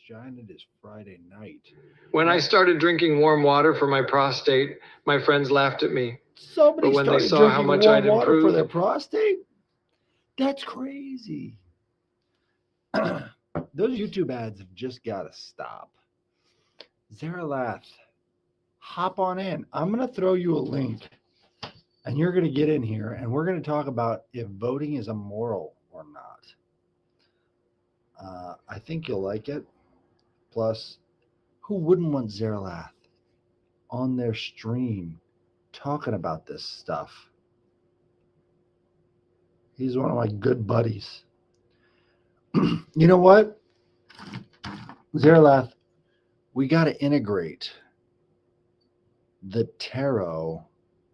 vagina. It is Friday night. When I started drinking warm water for my prostate, my friends laughed at me. Somebody But when they started saw how drinking much warm I'd water for improved, their prostate? That's crazy. Those YouTube ads have just got to stop. Zeralath, hop on in. I'm going to throw you a link, and you're going to get in here, and we're going to talk about if voting is immoral or not. I think you'll like it. Plus, who wouldn't want Zeralath on their stream talking about this stuff? He's one of my good buddies. You know what? Zeralath, we got to integrate the tarot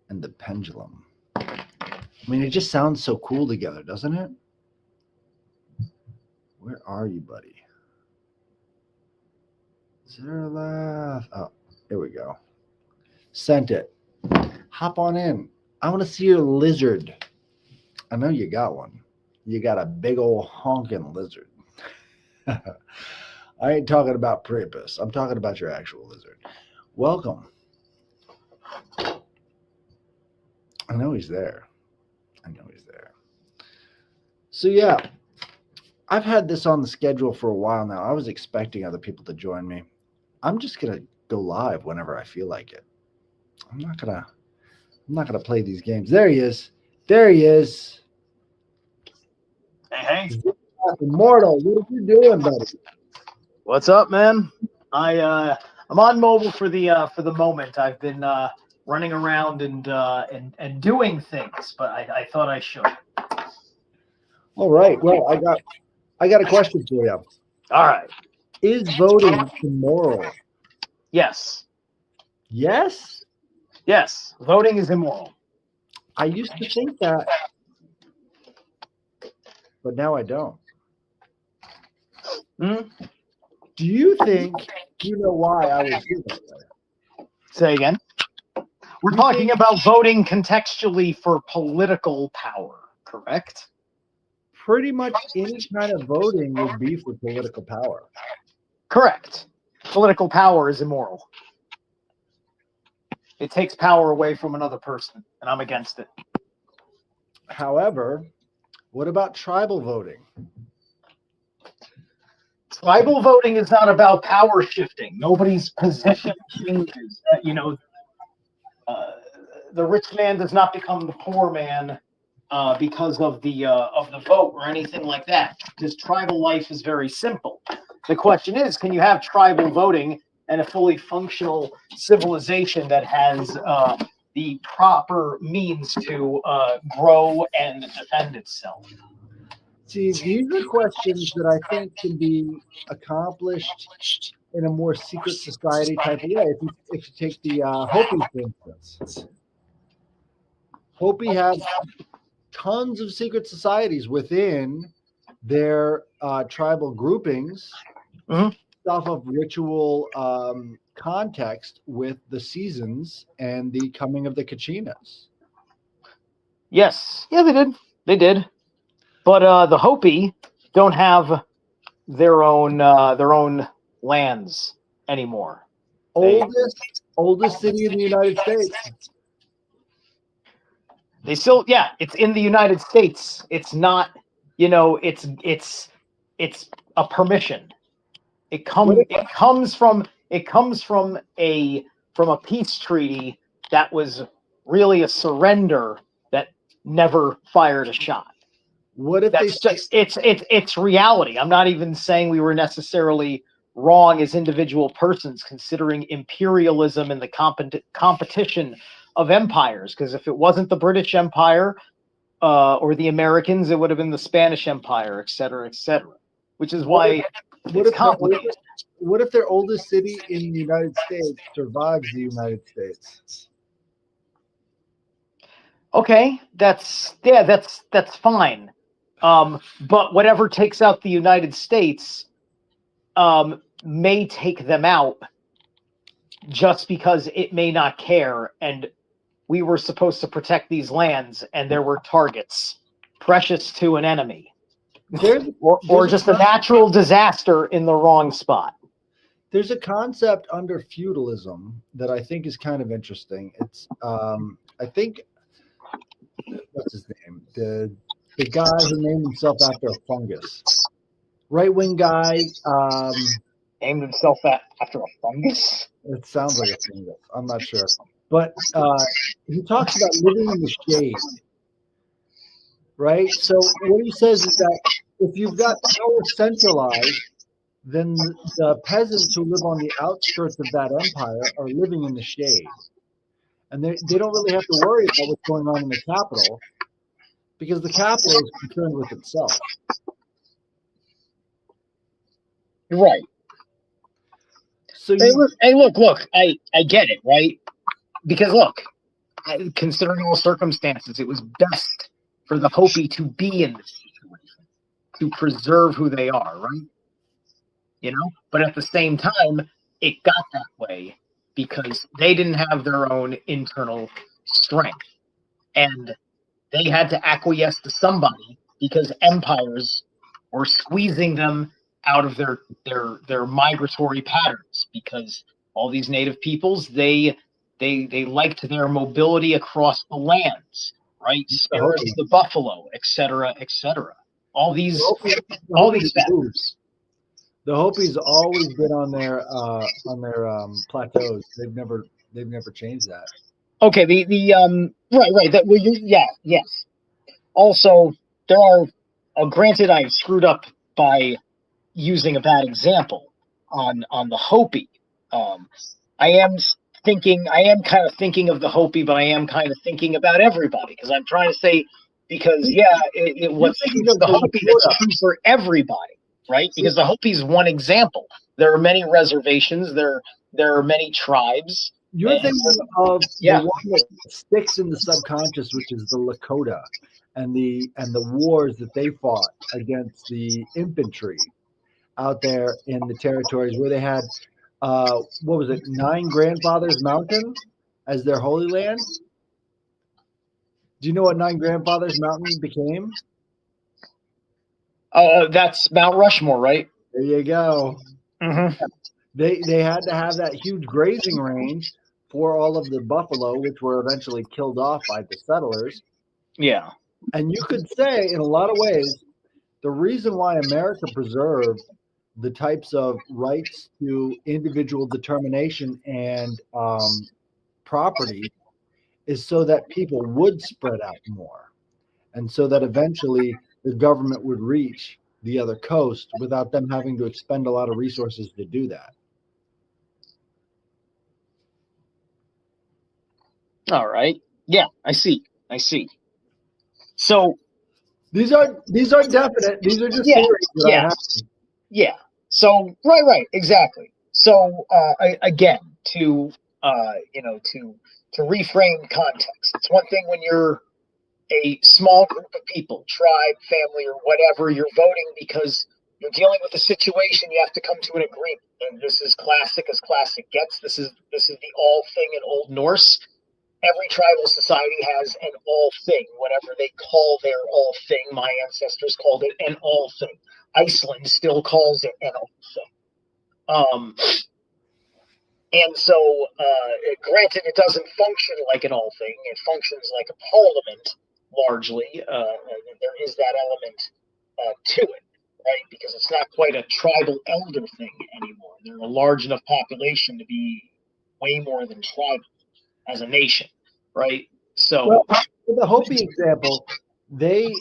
and the pendulum. I mean, it just sounds so cool together, doesn't it? Where are you, buddy? Zeralath. Oh, here we go. Sent it. Hop on in. I want to see your lizard. I know you got one. You got a big old honking lizard. I ain't talking about Priapus. I'm talking about your actual lizard. Welcome. I know he's there. So yeah, I've had this on the schedule for a while now. I was expecting other people to join me. I'm just gonna go live whenever I feel like it. I'm not gonna play these games. There he is. Hey. Immortal, what are you doing, buddy? What's up, man? I'm on mobile for the moment. I've been running around and doing things, but I thought I should. All right. Well, I got a question for you. All right. Is voting immoral? Yes. Yes? Yes. Voting is immoral. I used to think that, but now I don't. Do you think you know why I was doing that? Say again. We're talking about voting contextually for political power, correct? Pretty much any kind of voting would be for political power. Correct. Political power is immoral. It takes power away from another person, and I'm against it. However, what about tribal voting? Tribal voting is not about power shifting. Nobody's position changes. The rich man does not become the poor man because of the vote or anything like that. Because tribal life is very simple. The question is, can you have tribal voting and a fully functional civilization that has the proper means to grow and defend itself? See, these are questions that I think can be accomplished in a more secret society type of way. If you take the Hopi, for instance. Hopi have tons of secret societies within their tribal groupings, stuff of ritual context with the seasons and the coming of the Kachinas. Yes. Yeah, they did. But the Hopi don't have their own lands anymore. Oldest city in the United States. They still, it's in the United States. It's not, it's a permission. It comes from a peace treaty that was really a surrender that never fired a shot. What if it's reality? I'm not even saying we were necessarily wrong as individual persons, considering imperialism and the competition of empires. Because if it wasn't the British Empire or the Americans, it would have been the Spanish Empire, et cetera, which is why it's complicated. What if their oldest city in the United States survives the United States? Okay, that's fine. But whatever takes out the United States may take them out just because it may not care. And we were supposed to protect these lands, and there were targets precious to an enemy. Or just a natural disaster in the wrong spot. There's a concept under feudalism that I think is kind of interesting. It's I think what's his name? The guy who named himself after a fungus. Right wing guy. Named himself after a fungus? It sounds like a fungus. I'm not sure. But he talks about living in the shade. Right? So what he says is that if you've got power centralized, then the peasants who live on the outskirts of that empire are living in the shade. And they don't really have to worry about what's going on in the capital because the capital is concerned with itself. Right. So look, I get it, right? Because look, considering all circumstances, it was best for the Hopi to be in this situation, to preserve who they are, right? But at the same time, it got that way because they didn't have their own internal strength. And they had to acquiesce to somebody because empires were squeezing them out of their migratory patterns because all these native peoples, they liked their mobility across the lands, right? Spirits of the buffalo, etc., etc. All these factors. The Hopi's always been on their plateaus. They've never changed that. Okay, right. That yes. Also, there are. Granted, I screwed up by using a bad example on the Hopi. I am kind of thinking of the Hopi, but I am kind of thinking about everybody because I'm trying to say what's true for the Hopi that's true for everybody. Right? Because the Hopi is one example. There are many reservations. There are many tribes. You're thinking of the one that sticks in the subconscious, which is the Lakota, and the wars that they fought against the infantry out there in the territories where they had what was it, 9 Grandfathers Mountain as their holy land. Do you know what 9 Grandfathers Mountain became? That's Mount Rushmore, right? There you go. Mm-hmm. They had to have that huge grazing range for all of the buffalo, which were eventually killed off by the settlers. Yeah. And you could say, in a lot of ways, the reason why America preserved the types of rights to individual determination and property is so that people would spread out more. And so that eventually the government would reach the other coast without them having to expend a lot of resources to do that. All right. Yeah, I see. So these are definite. These are just theories that I have. Yeah. So right, exactly. So again, to reframe context. It's one thing when you're a small group of people, tribe, family, or whatever, you're voting because you're dealing with a situation. You have to come to an agreement, and this is classic as classic gets. This is the all thing in Old Norse. Every tribal society has an all thing, whatever they call their all thing. My ancestors called it an all thing. Iceland still calls it an all thing. And so, granted, it doesn't function like an all thing. It functions like a parliament, largely. There is that element to it, right? Because it's not quite a tribal elder thing anymore. They're a large enough population to be way more than tribal as a nation, right? So, for the Hopi example, they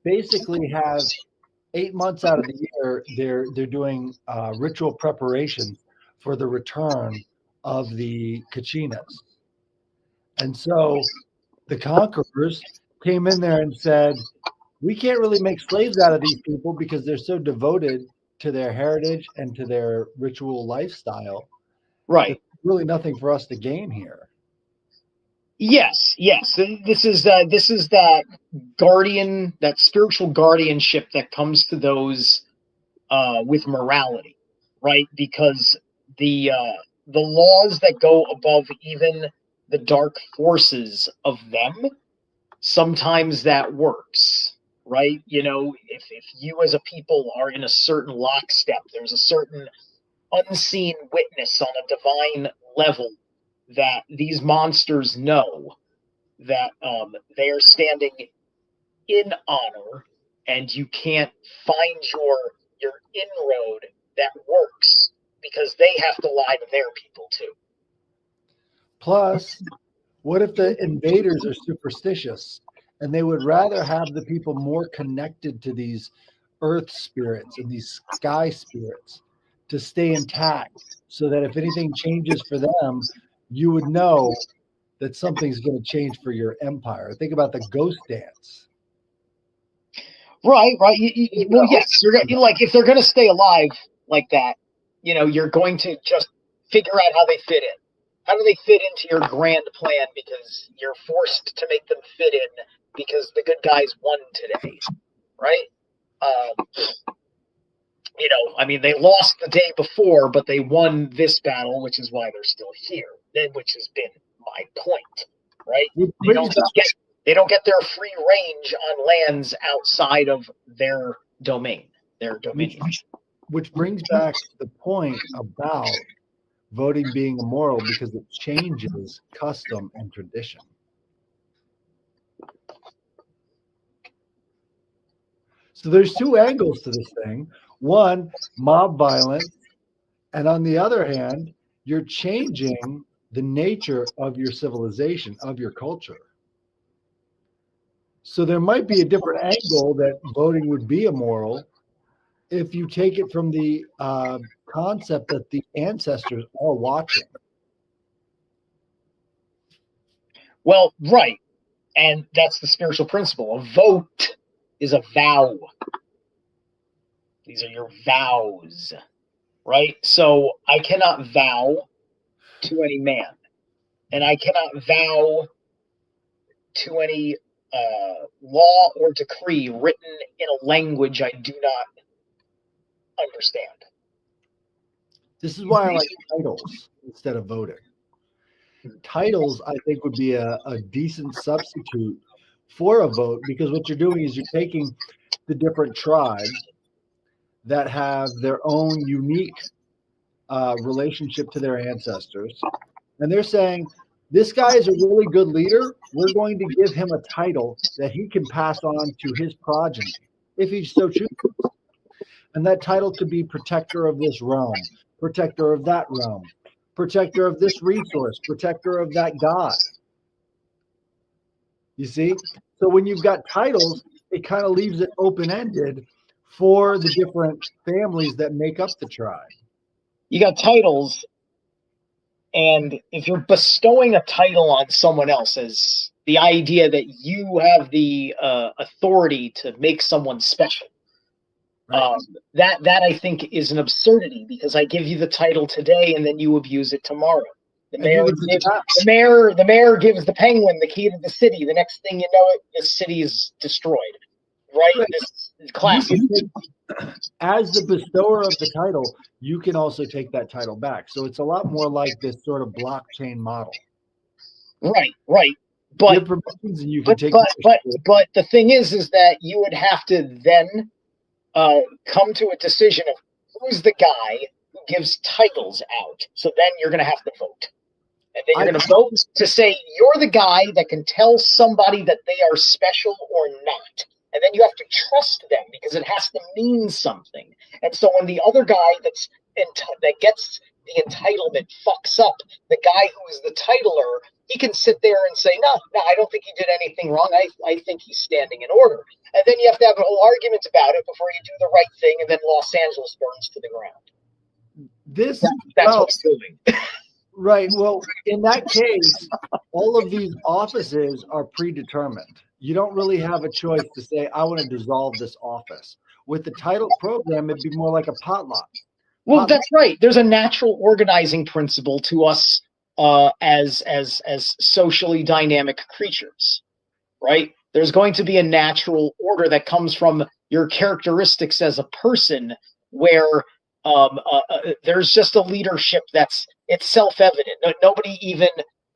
basically have 8 months out of the year they're doing ritual preparations for the return of the Kachinas. And so the conquerors came in there and said, we can't really make slaves out of these people because they're so devoted to their heritage and to their ritual lifestyle. Right. There's really nothing for us to gain here. Yes. This is that guardian, that spiritual guardianship that comes to those with morality, right? Because the laws that go above even the dark forces of them, sometimes that works, right? If you as a people are in a certain lockstep, there's a certain unseen witness on a divine level that these monsters know that they are standing in honor, and you can't find your inroad that works because they have to lie to their people too. Plus, what if the invaders are superstitious and they would rather have the people more connected to these earth spirits and these sky spirits to stay intact so that if anything changes for them, you would know that something's going to change for your empire. Think about the ghost dance. Right. Well, yes, like if they're going to stay alive like that, you're going to just figure out how they fit in. How do they fit into your grand plan? Because you're forced to make them fit in because the good guys won today, right? I mean, they lost the day before, but they won this battle, which is why they're still here. Which has been my point, right? They don't get their free range on lands outside of their domain, their dominion. Which brings back the point about voting being immoral because it changes custom and tradition. So there's two angles to this thing. One, mob violence, and on the other hand, you're changing the nature of your civilization, of your culture. So there might be a different angle that voting would be immoral if you take it from the concept that the ancestors are watching. Well, right. And that's the spiritual principle. A vote is a vow. These are your vows, right? So I cannot vow to any man, and I cannot vow to any law or decree written in a language I do not understand. This is why I like titles instead of voting. Titles, I think, would be a decent substitute for a vote because what you're doing is you're taking the different tribes that have their own unique relationship to their ancestors, and they're saying, this guy is a really good leader. We're going to give him a title that he can pass on to his progeny if he so chooses. And that title could be protector of this realm, protector of that realm, protector of this resource, protector of that god. You see? So when you've got titles, it kind of leaves it open-ended for the different families that make up the tribe. You got titles, and if you're bestowing a title on someone else as the idea that you have the authority to make someone special, right. That I think is an absurdity because I give you the title today and then you abuse it tomorrow. The mayor gives the penguin the key to the city. The next thing you know, the city is destroyed. Right? This is classic. As the bestower of the title, you can also take that title back. So it's a lot more like this sort of blockchain model. Right. But the thing is that you would have to then come to a decision of who's the guy who gives titles out. So then you're going to have to vote. And then you're going to vote to say you're the guy that can tell somebody that they are special or not. And then you have to trust them because it has to mean something. And so when the other guy that gets the entitlement fucks up, the guy who is the titler, he can sit there and say, no, I don't think he did anything wrong. I think he's standing in order. And then you have to have a whole argument about it before you do the right thing, and then Los Angeles burns to the ground. That's what it's doing. Right. Well, in that case, all of these offices are predetermined. You don't really have a choice to say, I want to dissolve this office. With the title program, it'd be more like a potluck. Well, that's right. There's a natural organizing principle to us as socially dynamic creatures, right? There's going to be a natural order that comes from your characteristics as a person where there's just a leadership it's self-evident. Nobody even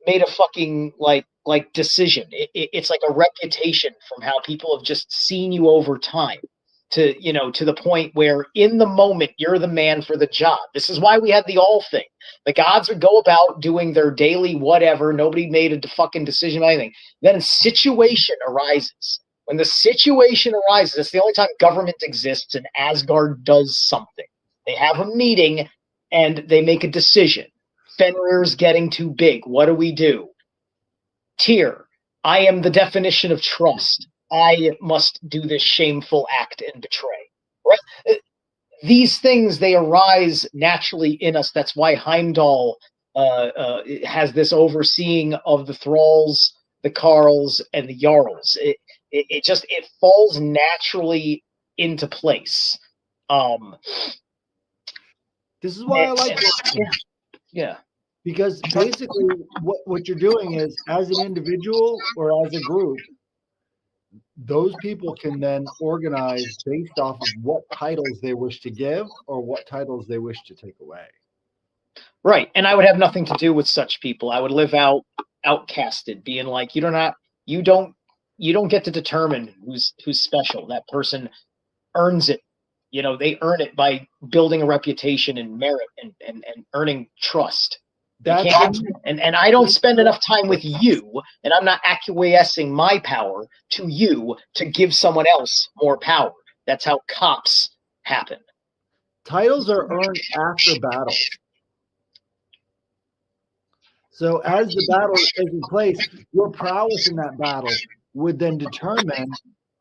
made a fucking like decision. It's like a reputation from how people have just seen you over time. to, to the point where in the moment you're the man for the job. This is why we had the all thing. The gods would go about doing their daily whatever. Nobody made a fucking decision about anything. Then a situation arises. When the situation arises, it's the only time government exists, and Asgard does something. They have a meeting and they make a decision. Fenrir's getting too big. What do? Tyr, I am the definition of trust. I must do this shameful act and betray. Right? These things, they arise naturally in us. That's why Heimdall has this overseeing of the thralls, the carls, and the jarls. It falls naturally into place. This is why I like yeah. Because basically what you're doing is, as an individual or as a group, those people can then organize based off of what titles they wish to give or what titles they wish to take away. Right. And I would have nothing to do with such people. I would live outcasted, being like, you don't get to determine who's special. That person earns it. They earn it by building a reputation and merit and earning trust. And I don't spend enough time with you, and I'm not acquiescing my power to you to give someone else more power. That's how cops happen. Titles are earned after battle. So as the battle is taking place, your prowess in that battle would then determine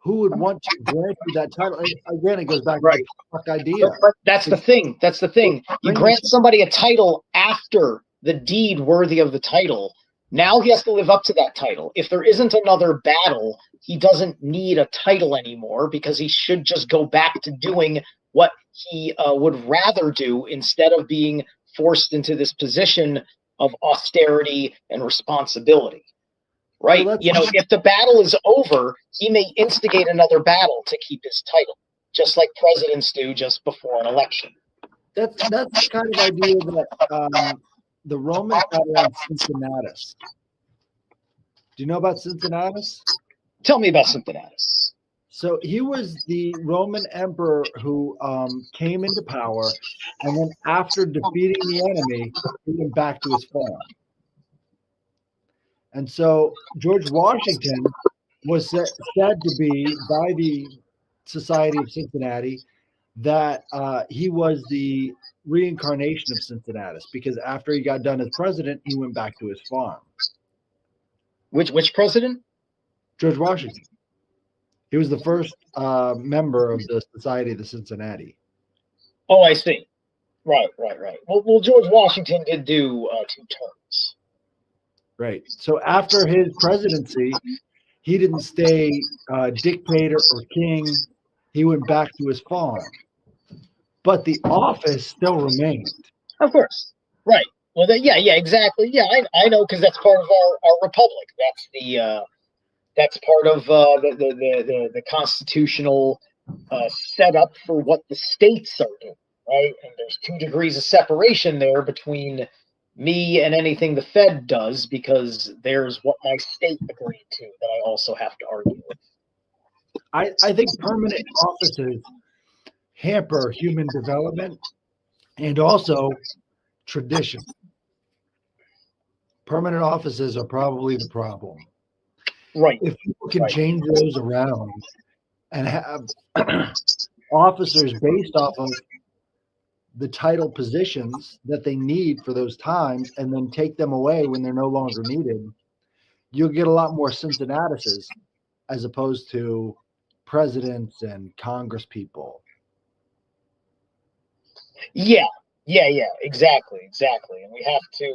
who would want to grant you that title. And again, it goes back to the fuck idea. But that's the thing. That's the thing. You grant somebody a title after the deed worthy of the title. Now he has to live up to that title. If there isn't another battle, he doesn't need a title anymore, because he should just go back to doing what he would rather do, instead of being forced into this position of austerity and responsibility. Right? Well, if the battle is over, he may instigate another battle to keep his title, just like presidents do just before an election. That's the kind of idea that the Romans had around Cincinnatus. Do you know about Cincinnatus? Tell me about Cincinnatus. So he was the Roman emperor who came into power, and then after defeating the enemy, he went back to his farm. And so George Washington was said to be, by the Society of Cincinnati, that he was the reincarnation of Cincinnatus, because after he got done as president, he went back to his farm. Which president? George Washington. He was the first member of the Society of the Cincinnati. Oh, I see. Right. Well, George Washington did do 2 terms. Right. So after his presidency, he didn't stay dictator or king. He went back to his farm. But the office still remained. Of course. Right. Well, yeah, exactly. Yeah, I know, because that's part of our republic. That's part of the constitutional setup for what the states are doing, right? And there's 2 degrees of separation there between me and anything the Fed does, because there's what my state agreed to that I also have to argue with. I think permanent offices hamper human development and also tradition. Permanent offices are probably the problem. Right. If people can change those around and have officers based off of the title positions that they need for those times, and then take them away when they're no longer needed, you'll get a lot more Cincinnatuses as opposed to presidents and Congress people. Yeah, exactly. And we have to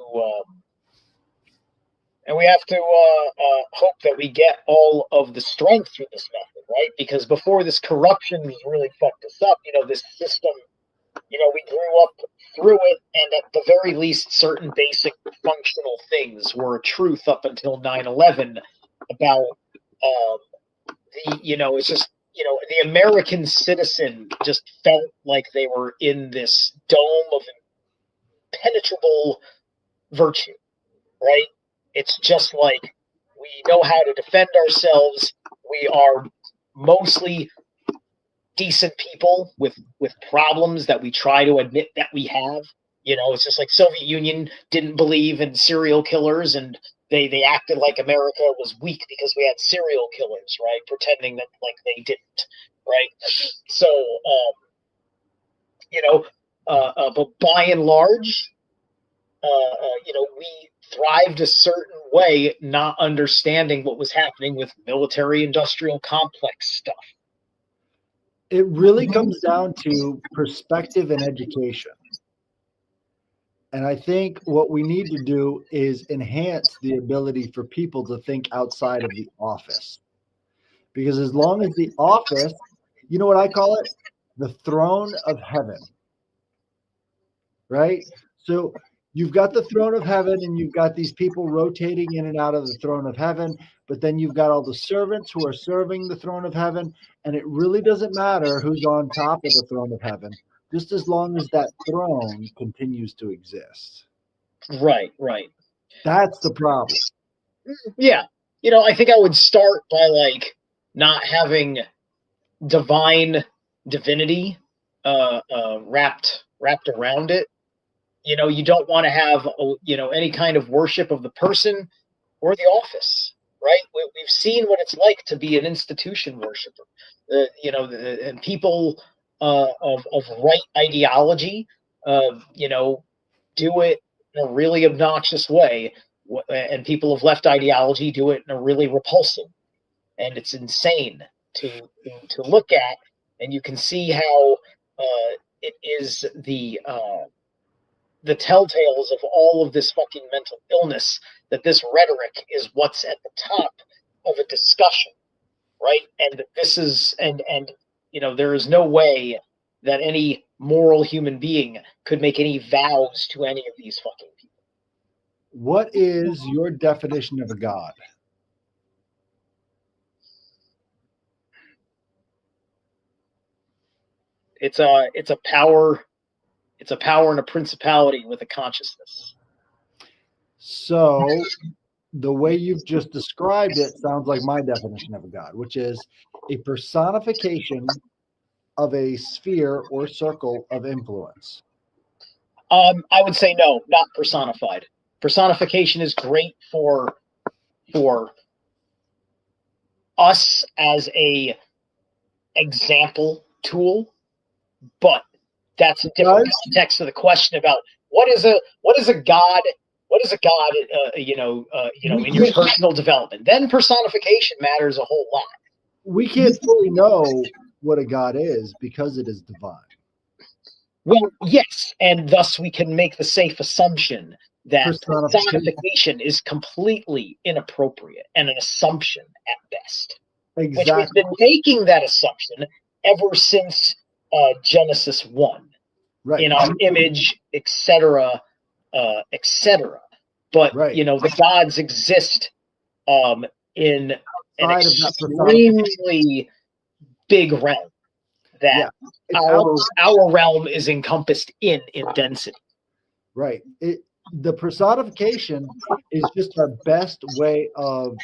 hope that we get all of the strength through this method, right? Because before this corruption was really fucked us up, this system, we grew up through it, and at the very least, certain basic functional things were a truth up until 9/11 about it's just, the American citizen just felt like they were in this dome of impenetrable virtue, right? It's just like, we know how to defend ourselves. We are mostly decent people with problems that we try to admit that we have. You know, it's just like Soviet Union didn't believe in serial killers, and they acted like America was weak because we had serial killers, right? Pretending that like they didn't, right? So, but by and large, we thrived a certain way, not understanding what was happening with military-industrial complex stuff. It really comes down to perspective and education. And I think what we need to do is enhance the ability for people to think outside of the office. Because as long as the office, you know what I call it? The throne of heaven, right? So you've got the throne of heaven and you've got these people rotating in and out of the throne of heaven, but then you've got all the servants who are serving the throne of heaven. And it really doesn't matter who's on top of the throne of heaven, just as long as that throne continues to exist. Right. That's the problem. Yeah. I think I would start by like not having divinity wrapped around it. You don't want to have any kind of worship of the person or the office, right? We've seen what it's like to be an institution worshiper. And people of right ideology, do it in a really obnoxious way, and people of left ideology do it in a really repulsive. And it's insane to look at, and you can see how it is the telltales of all of this fucking mental illness, that this rhetoric is what's at the top of a discussion, right? And this is and there is no way that any moral human being could make any vows to any of these fucking people. What is your definition of a god? It's a power and a principality with a consciousness. So the way you've just described it sounds like my definition of a god, which is a personification of a sphere or circle of influence. I would say no, not personified. Personification is great for us as a example tool, but that's a different context of the question about what is a god. What is a god? In your personal development, then personification matters a whole lot. We can't fully know what a god is because it is divine. Well, yes, and thus we can make the safe assumption that personification is completely inappropriate and an assumption at best. Exactly. Which we've been making that assumption ever since Genesis 1. Right. In our image, etc., etc. But right. The gods exist in an extremely big realm that our realm is encompassed in density. Right. The personification is just our best way of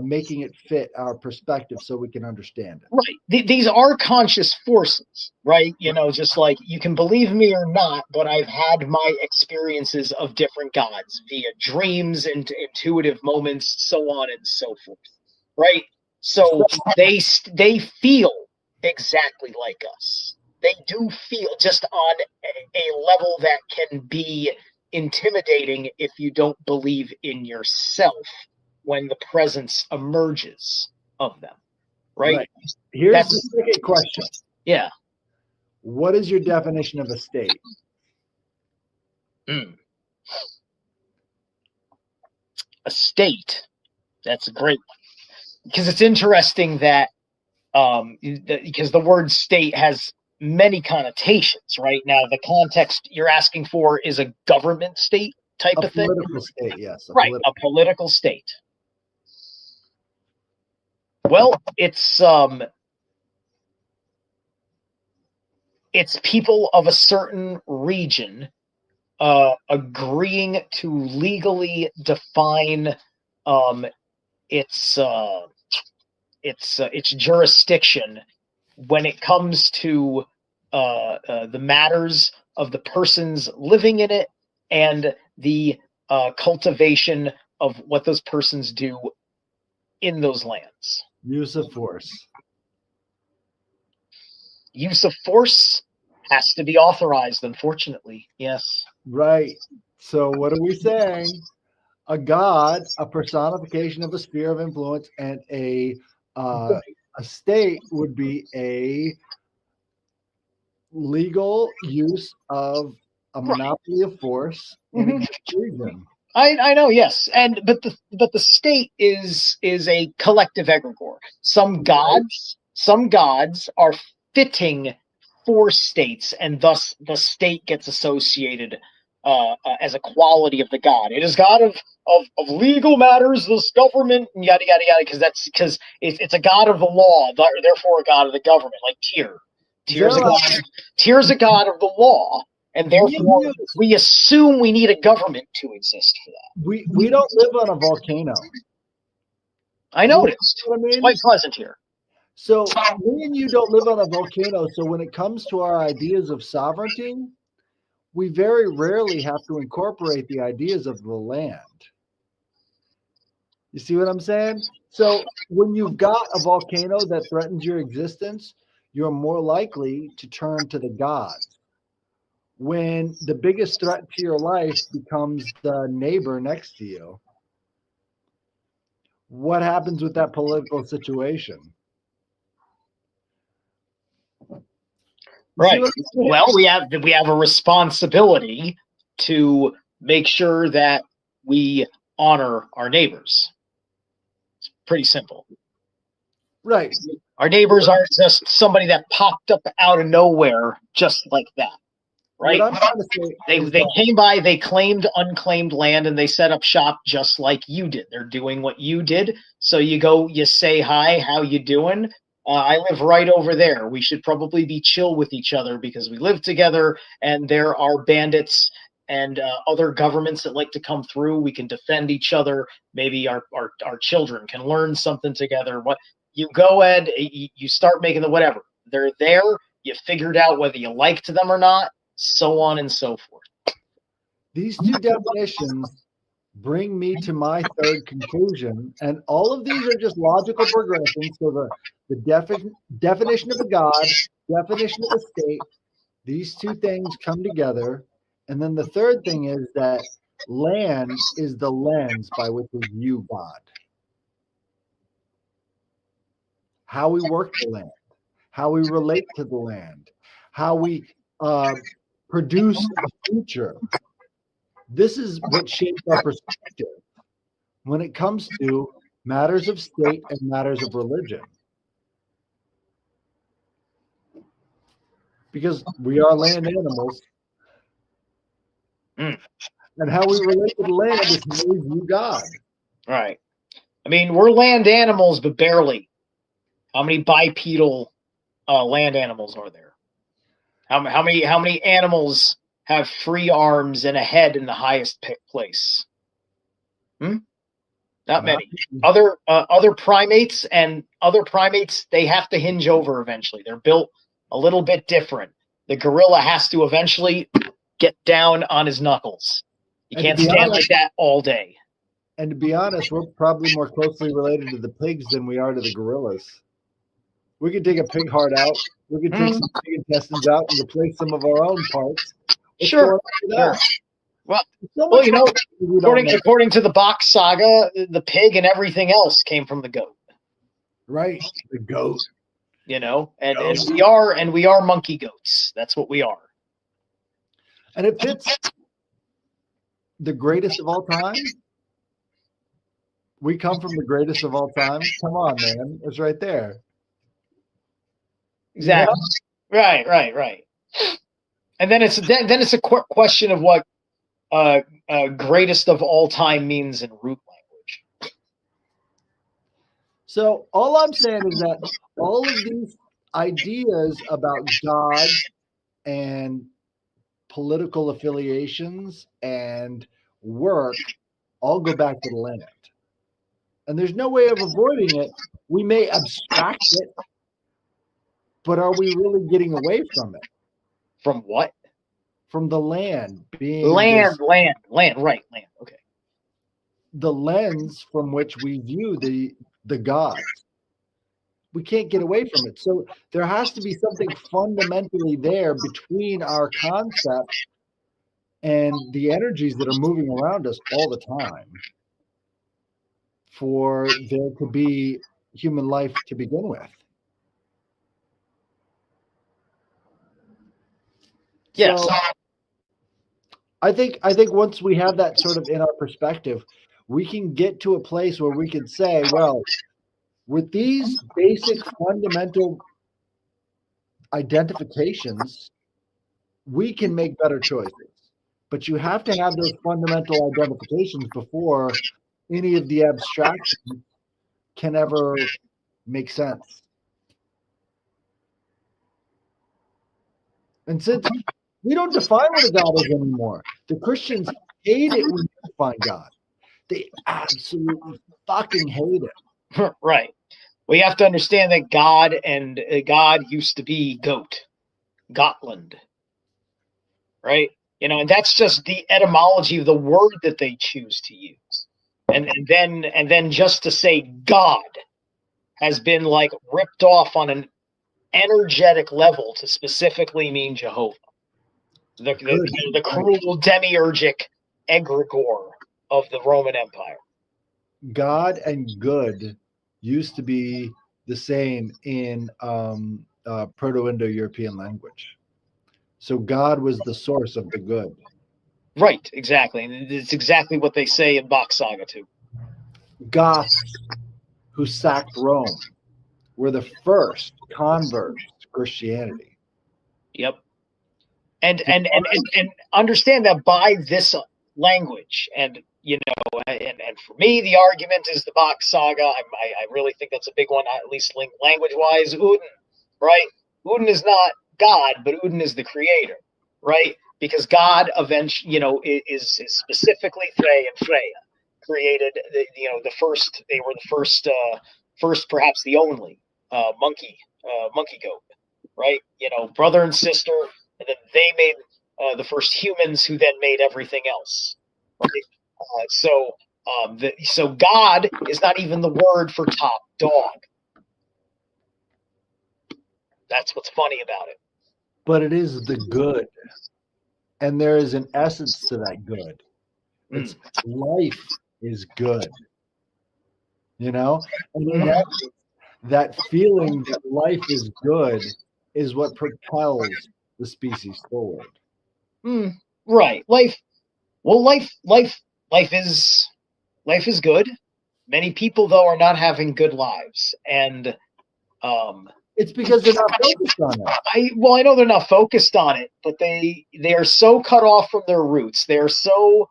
making it fit our perspective so we can understand it. Right. These are conscious forces, right? Just like you can believe me or not, but I've had my experiences of different gods via dreams and intuitive moments, so on and so forth, right? So they feel exactly like us. They do feel just on a level that can be intimidating if you don't believe in yourself when the presence emerges of them, right? Here's the second question. Yeah. What is your definition of a state? A state. That's great. Because it's interesting that because the word state has many connotations, right? Now, the context you're asking for is a government state type of thing? A political state, yes. A political state. Well, it's people of a certain region agreeing to legally define its jurisdiction when it comes to the matters of the persons living in it and the cultivation of what those persons do in those lands. Use of force. Use of force has to be authorized, unfortunately. Yes. Right. So what are we saying? A god, a personification of a sphere of influence, and a state would be a legal use of a monopoly of force in a given region. I know, yes, but the state is a collective egregore. Some gods are fitting for states, and thus the state gets associated as a quality of the god. It is god of legal matters, this government, and yada yada yada, because it's a god of the law, therefore a god of the government, like Tyr. Tyr's a god of the law. And therefore, we assume we need a government to exist for that. We don't live on a volcano. I noticed. You know what I mean? It's quite pleasant here. So me and you don't live on a volcano. So when it comes to our ideas of sovereignty, we very rarely have to incorporate the ideas of the land. You see what I'm saying? So when you've got a volcano that threatens your existence, you're more likely to turn to the gods. When the biggest threat to your life becomes the neighbor next to you, what happens with that political situation? Right. Well, we have a responsibility to make sure that we honor our neighbors. It's pretty simple. Right. Our neighbors aren't just somebody that popped up out of nowhere just like that. Right? They came by, they claimed unclaimed land, and they set up shop just like you did. They're doing what you did. So you go, you say hi, how you doing? I live right over there. We should probably be chill with each other because we live together, and there are bandits and other governments that like to come through. We can defend each other. Maybe our children can learn something together. What you go ahead, you start making the whatever. They're there. You figured out whether you liked them or not. So on and so forth. These two definitions bring me to my third conclusion, and all of these are just logical progressions. So the definition of a god, definition of a state, these two things come together, and then the third thing is that land is the lens by which we view God. How we work the land, how we relate to the land, how we produce a future. This is what shapes our perspective when it comes to matters of state and matters of religion. Because we are land animals. And how we relate to the land is how we view God. Right. I mean, we're land animals, but barely. How many bipedal land animals are there? How many animals have free arms and a head in the highest place? Not many. Other primates they have to hinge over eventually. They're built a little bit different. The gorilla has to eventually get down on his knuckles. You can't stand like that all day. And to be honest, we're probably more closely related to the pigs than we are to the gorillas. We could take a pig heart out. We could take some pig intestines out and replace some of our own parts. Sure. Well, you know, according to the Bach saga, the pig and everything else came from the goat. Right, the goat. You know, and we are monkey goats. That's what we are. And it fits the greatest of all time. We come from the greatest of all time. Come on, man, it's right there. Exactly. Yeah. Right. And then it's a question of what greatest of all time means in root language. So all I'm saying is that all of these ideas about God and political affiliations and work all go back to the land. And there's no way of avoiding it. We may abstract it. But are we really getting away from it? From what? From the land being Land. Right, land. Okay. the lens from which we view the gods. We can't get away from it. So there has to be something fundamentally there between our concept and the energies that are moving around us all the time for there to be human life to begin with. Yes. So I think once we have that sort of in our perspective, we can get to a place where we can say, well, with these basic fundamental identifications, we can make better choices. But you have to have those fundamental identifications before any of the abstractions can ever make sense. And since we don't define what a God is anymore, the Christians hate it when you define God. They absolutely fucking hate it. Right. We have to understand that God used to be goat, Gotland, right? And that's just the etymology of the word that they choose to use. And then just to say God has been like ripped off on an energetic level to specifically mean Jehovah, the cruel demiurgic egregore of the Roman Empire. God and good used to be the same in Proto-Indo-European language. So God was the source of the good. Right, exactly. And it's exactly what they say in Bach Saga too. Goths who sacked Rome were the first converts to Christianity. Yep. And understand that by this language, and for me, the argument is the Bach Saga. I really think that's a big one, at least language-wise. Odin, right? Odin is not God, but Odin is the creator, right? Because God eventually, is specifically Frey and Freya created. The first. They were the first, perhaps the only monkey goat, right? Brother and sister, and then they made the first humans, who then made everything else. Right? So God is not even the word for top dog. That's what's funny about it. But it is the good. And there is an essence to that good. It's life is good. And that feeling that life is good is what propels the species forward. Right. Life is good. Many people, though, are not having good lives, and it's because they're not focused on it. I know they're not focused on it, but they are so cut off from their roots. They are so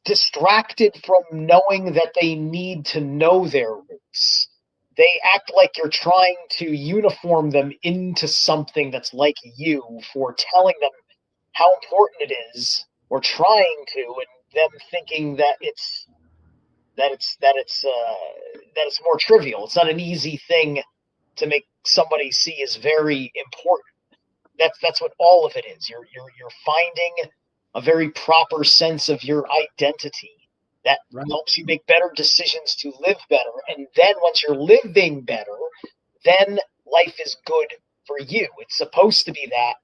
distracted from knowing that they need to know their roots. They act like you're trying to uniform them into something that's like you, for telling them how important it is, or trying to, and them thinking that it's more trivial. It's not an easy thing to make somebody see as very important. That's what all of it is. You're finding a very proper sense of your identity that helps you make better decisions to live better. And then once you're living better, then life is good for you. It's supposed to be that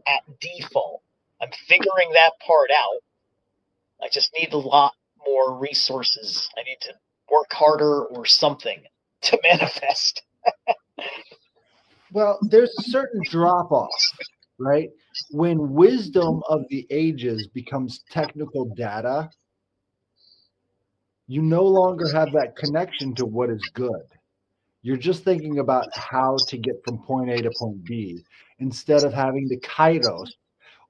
at default. I'm figuring that part out. I just need a lot more resources. I need to work harder or something to manifest. Well, there's a certain drop off, right? When wisdom of the ages becomes technical data, you no longer have that connection to what is good. You're just thinking about how to get from point A to point B instead of having the kairos,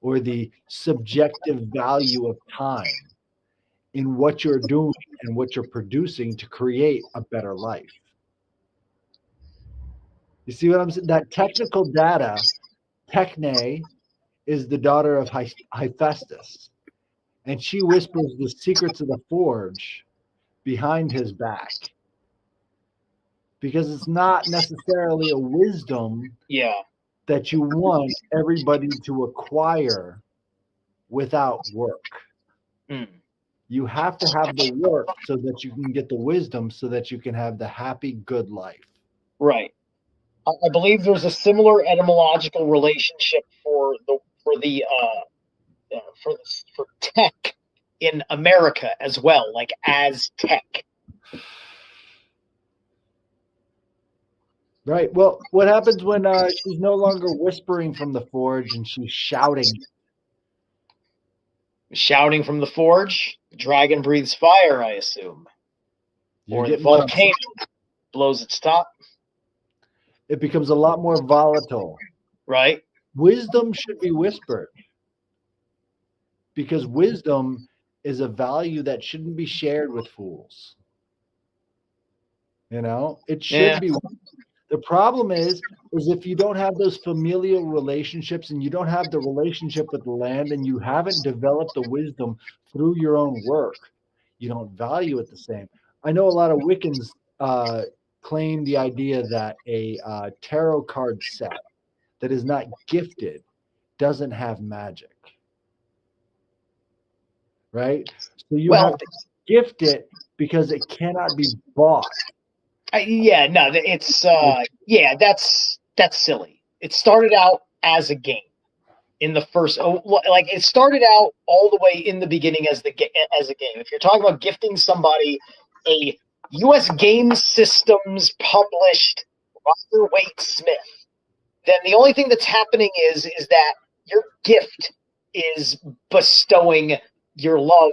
or the subjective value of time, in what you're doing and what you're producing to create a better life. You see what I'm saying? That technical data, Techne, is the daughter of Hephaestus, and she whispers the secrets of the forge behind his back. because it's not necessarily a wisdom Yeah. that you want everybody to acquire without work. Hmm. You have to have the work so that you can get the wisdom so that you can have the happy, good life. Right. I believe there's a similar etymological relationship for tech in America as well, like as tech. Right. Well, what happens when she's no longer whispering from the forge and she's shouting? Shouting from the forge, the dragon breathes fire, I assume. You're Or the getting what I'm saying. volcano blows its top, It becomes a lot more volatile. right? Wisdom should be whispered because wisdom is a value that shouldn't be shared with fools. It should Yeah. be. The problem is if you don't have those familial relationships and you don't have the relationship with the land and you haven't developed the wisdom through your own work, you don't value it the same. I know a lot of Wiccans claim the idea that a tarot card set that is not gifted doesn't have magic, right? So you Well, have to gift it because it cannot be bought. That's silly. It started out as a game in the first, like it started out all the way in the beginning as a game. If you're talking about gifting somebody a U.S. Game Systems published Russell Waite Smith, then the only thing that's happening is that your gift is bestowing your love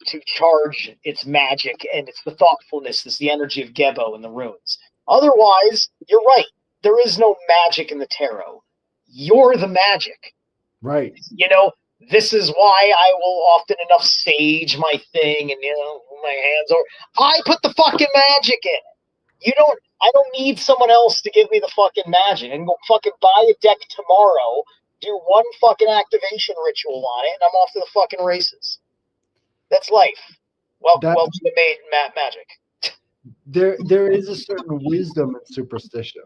to charge its magic, and it's the thoughtfulness, it's the energy of Gebo and the runes. Otherwise, you're right. There is no magic in the tarot. You're the magic. Right. This is why I will often enough sage my thing and my hands over. I put the fucking magic in. I don't need someone else to give me the fucking magic. I can go fucking buy a deck tomorrow, do one fucking activation ritual on it, and I'm off to the fucking races. That's life. Welcome to the magic. There is a certain wisdom in superstition.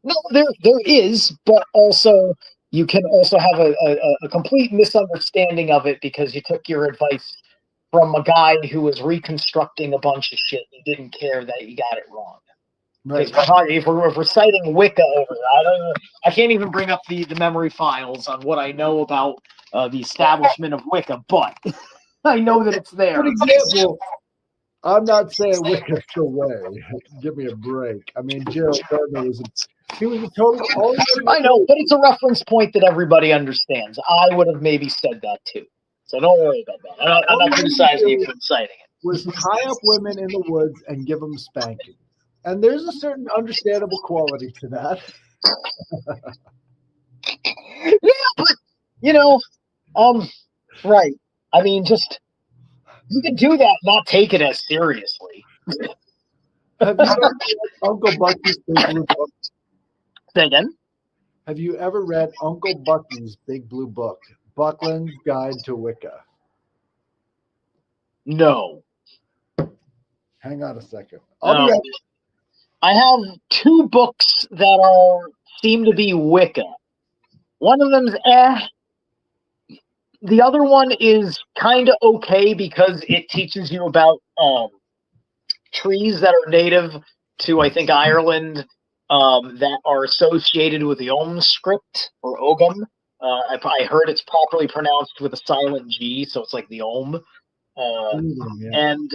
No, there is, but also you can also have a complete misunderstanding of it because you took your advice from a guy who was reconstructing a bunch of shit and didn't care that you got it wrong. Right. If we're citing Wicca over, I can't even bring up the memory files on what I know about the establishment of Wicca, but I know that it's there. For example, I'm not saying Wicca's the way. Give me a break. I mean, Gerald Gardner was a total. I know, but it's a reference point that everybody understands. I would have maybe said that too. So don't worry about that. I'm not criticizing you for citing it. Was tie up women in the woods and give them spanking. And there's a certain understandable quality to that. Yeah, but, right. I mean, just, you can do that, not take it as seriously. Have you ever read Uncle Bucky's Big Blue Book? Say again? Have you ever read Uncle Bucky's Big Blue Book, Buckland's Guide to Wicca? No. Hang on a second. I have two books that seem to be Wicca. One of them's The other one is kind of okay because it teaches you about trees that are native to, I think, Ireland that are associated with the Om script or Ogum. I heard it's properly pronounced with a silent G, so it's like the Om. And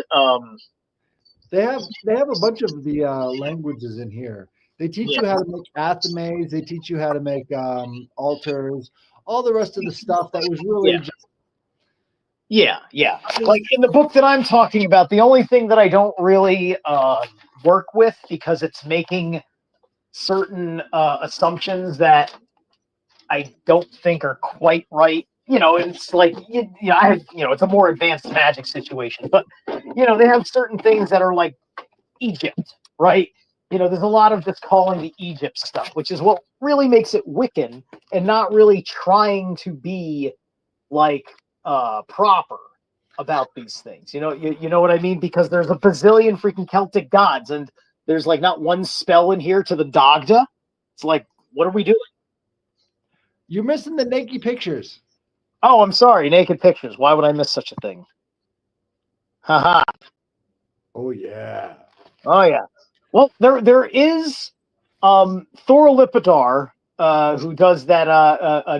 they have a bunch of the languages in here. They teach you how to make athames. They teach you how to make altars. All the rest of the stuff that was really just. Yeah. Like in the book that I'm talking about, the only thing that I don't really work with because it's making certain assumptions that I don't think are quite right. It's like it's a more advanced magic situation, but they have certain things that are like Egypt, right? There's a lot of just calling the Egypt stuff, which is what really makes it Wiccan and not really trying to be like proper about these things. You know what I mean? Because there's a bazillion freaking Celtic gods, and There's like not one spell in here to the Dagda. It's like, what are we doing? You're missing the naked pictures. Oh, I'm sorry. Naked pictures. Why would I miss such a thing? Haha. Oh yeah. Oh yeah. Well, there is Thor Lipidar, who does that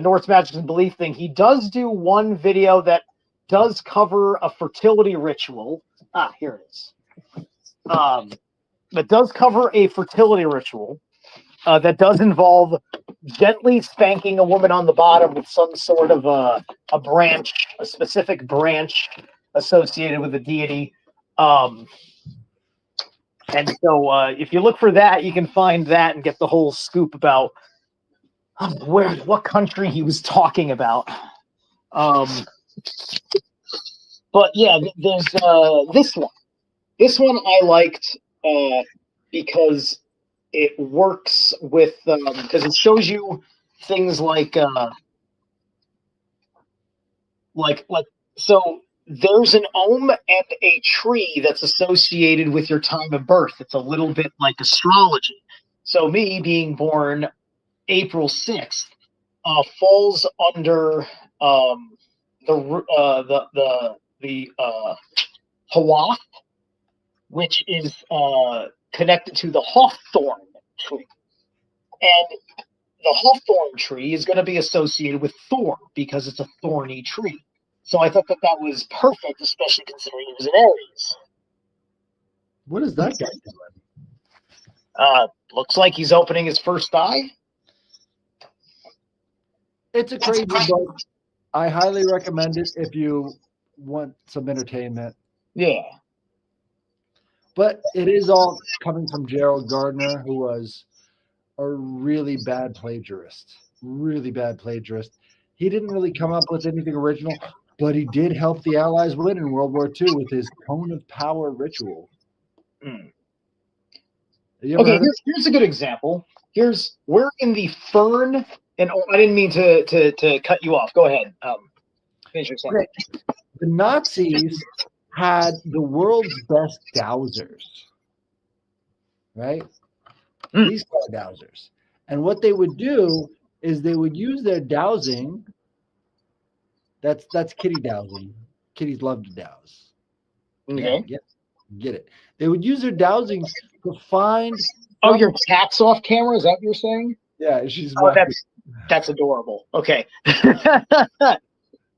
Norse Magic and Belief thing. He does do one video that does cover a fertility ritual. Ah, here it is. That does cover a fertility ritual that does involve gently spanking a woman on the bottom with some sort of a branch, a specific branch associated with the deity. And so if you look for that, you can find that and get the whole scoop about what country he was talking about. But yeah, there's this one. This one I liked because it works with because it shows you things like so there's an ohm and a tree that's associated with your time of birth. It's a little bit like astrology. So me being born April 6th falls under the Hawath, which is connected to the hawthorn tree. And the hawthorn tree is going to be associated with Thor because it's a thorny tree. So I thought that was perfect, especially considering he was an Aries. What is that guy doing? Looks like he's opening his first eye. It's a crazy book. I highly recommend it if you want some entertainment. Yeah. But it is all coming from Gerald Gardner, who was a really bad plagiarist. Really bad plagiarist. He didn't really come up with anything original, but he did help the Allies win in World War II with his Cone of Power ritual. Mm. Okay, here's a good example. We're in the fern, and I didn't mean to cut you off. Go ahead. Finish your sentence. Okay. The Nazis had the world's best dowsers, right? These kind of dowsers. And what they would do is they would use their dowsing. That's kitty dowsing. Kitties love to douse. Okay. Yeah, get it. They would use their dowsing to find. Oh, your cat's off camera? Is that what you're saying? Yeah, she's. Oh, that's adorable. Okay.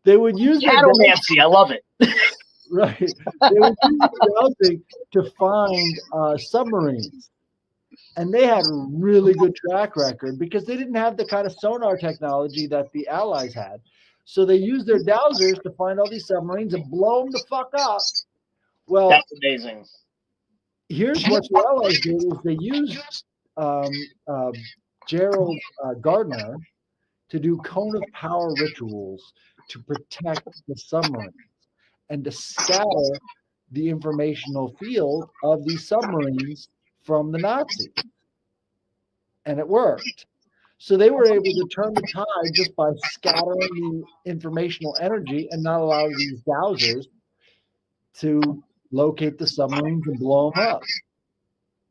They would use Catomancy. I love it. Right. They would use their dowsing to find submarines. And they had a really good track record because they didn't have the kind of sonar technology that the Allies had. So they used their dowsers to find all these submarines and blow them the fuck up. Well, that's amazing. Here's what the Allies did is they used Gerald Gardner to do Cone of Power rituals to protect the submarines and to scatter the informational field of these submarines from the Nazis. And it worked. So they were able to turn the tide just by scattering the informational energy and not allow these dowsers to locate the submarines and blow them up.